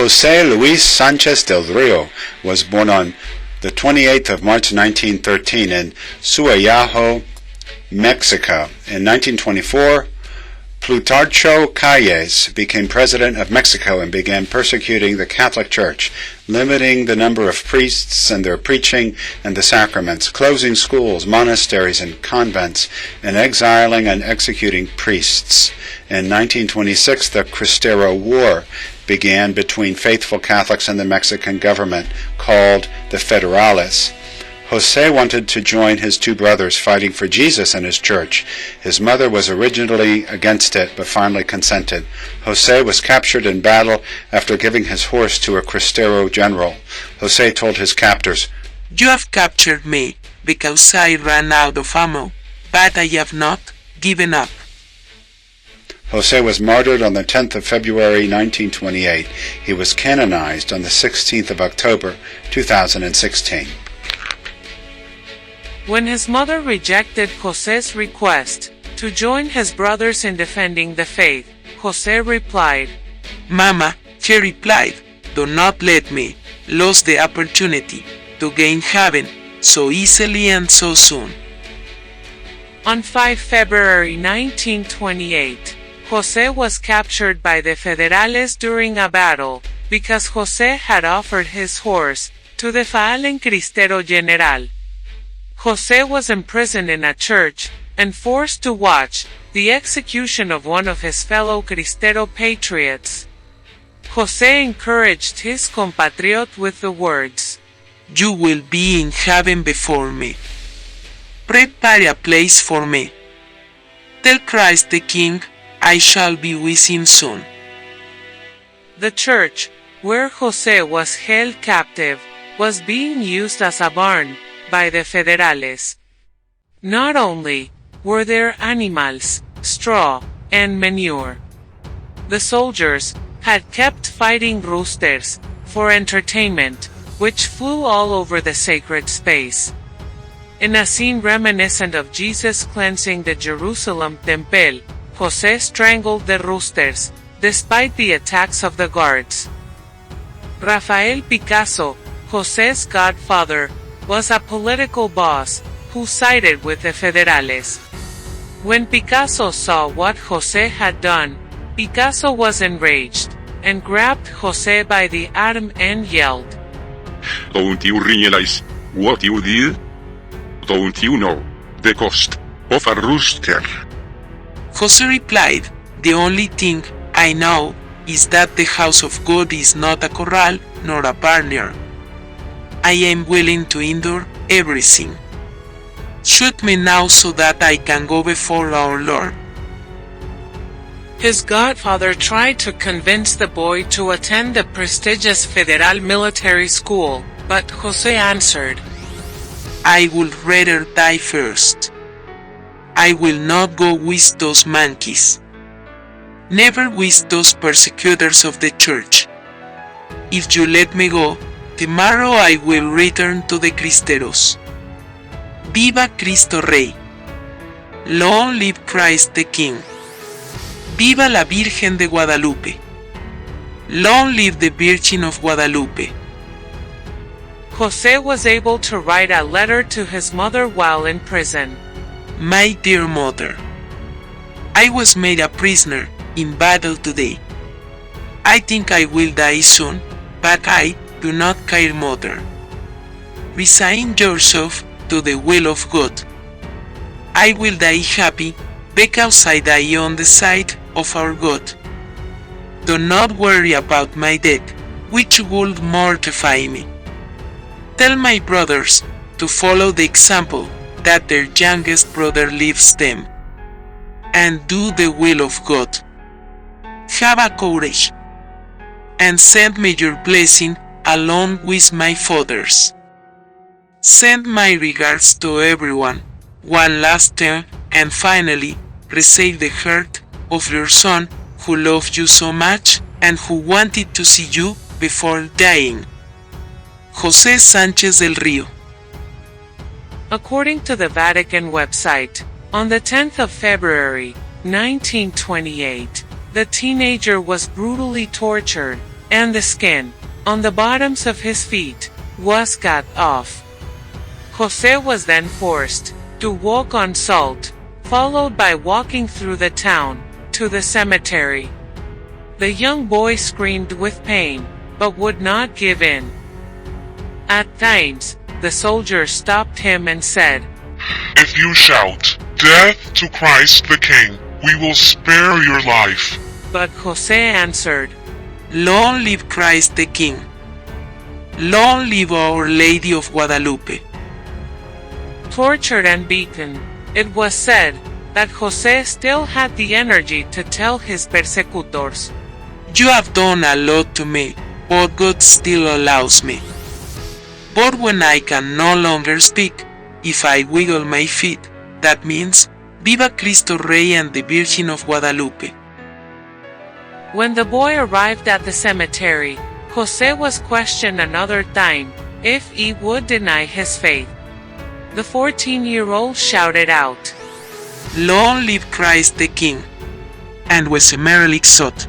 José Luis Sanchez del Rio was born on the 28th of March 1913 in Suayajo, Mexico. In 1924, Plutarcho Calles became president of Mexico and began persecuting the Catholic Church, limiting the number of priests and their preaching and the sacraments, closing schools, monasteries, and convents, and exiling and executing priests. In 1926, the Cristero War began between faithful Catholics and the Mexican government, called the Federales. José wanted to join his two brothers fighting for Jesus and his church. His mother was originally against it, but finally consented. José was captured in battle after giving his horse to a Cristero general. José told his captors, "You have captured me because I ran out of ammo, but I have not given up." José was martyred on the 10th of February 1928. He was canonized on the 16th of October 2016. When his mother rejected José's request to join his brothers in defending the faith, José replied, "Mama," he replied, "do not let me lose the opportunity to gain heaven so easily and so soon." On 5 February 1928, José was captured by the Federales during a battle because José had offered his horse to the fallen Cristero general. José was imprisoned in a church and forced to watch the execution of one of his fellow Cristero patriots. José encouraged his compatriot with the words, "You will be in heaven before me. Prepare a place for me. Tell Christ the King I shall be with him soon." The church, where José was held captive, was being used as a barn by the Federales. Not only were there animals, straw, and manure. The soldiers had kept fighting roosters for entertainment, which flew all over the sacred space. In a scene reminiscent of Jesus cleansing the Jerusalem temple, José strangled the roosters, despite the attacks of the guards. Rafael Picasso, José's godfather, was a political boss who sided with the Federales. When Picasso saw what José had done, Picasso was enraged and grabbed José by the arm and yelled, "Don't you realize what you did? Don't you know the cost of a rooster?" José replied, "The only thing I know is that the house of God is not a corral nor a barnyard. I am willing to endure everything. Shoot me now so that I can go before our Lord." His godfather tried to convince the boy to attend the prestigious Federal military school, but José answered, "I would rather die first. I will not go with those monkeys. Never with those persecutors of the church. If you let me go, tomorrow I will return to the Cristeros. Viva Cristo Rey! Long live Christ the King! Viva la Virgen de Guadalupe! Long live the Virgin of Guadalupe!" José was able to write a letter to his mother while in prison. "My dear mother, I was made a prisoner in battle today. I think I will die soon, but I do not care, mother. Resign yourself to the will of God. I will die happy because I die on the side of our God. Do not worry about my death, which would mortify me. Tell my brothers to follow the example that their youngest brother leaves them, and do the will of God. Have a courage, and send me your blessing along with my father's. Send my regards to everyone, one last time, and finally, receive the heart of your son who loved you so much and who wanted to see you before dying. José Sanchez del Rio." According to the Vatican website, on the 10th of February, 1928, the teenager was brutally tortured and the skin on the bottoms of his feet was cut off. Jose was then forced to walk on salt, followed by walking through the town to the cemetery. The young boy screamed with pain, but would not give in. At times, the soldier stopped him and said, If you shout, Death to Christ the King, we will spare your life. But Jose answered, Long live Christ the King. Long live Our Lady of Guadalupe. Tortured and beaten, it was said that Jose still had the energy to tell his persecutors, You have done a lot to me, but God still allows me. But when I can no longer speak, if I wiggle my feet, that means Viva Cristo Rey and the Virgin of Guadalupe. When the boy arrived at the cemetery, Jose was questioned another time if he would deny his faith. The 14-year-old shouted out, Long live Christ the King, and was summarily shot.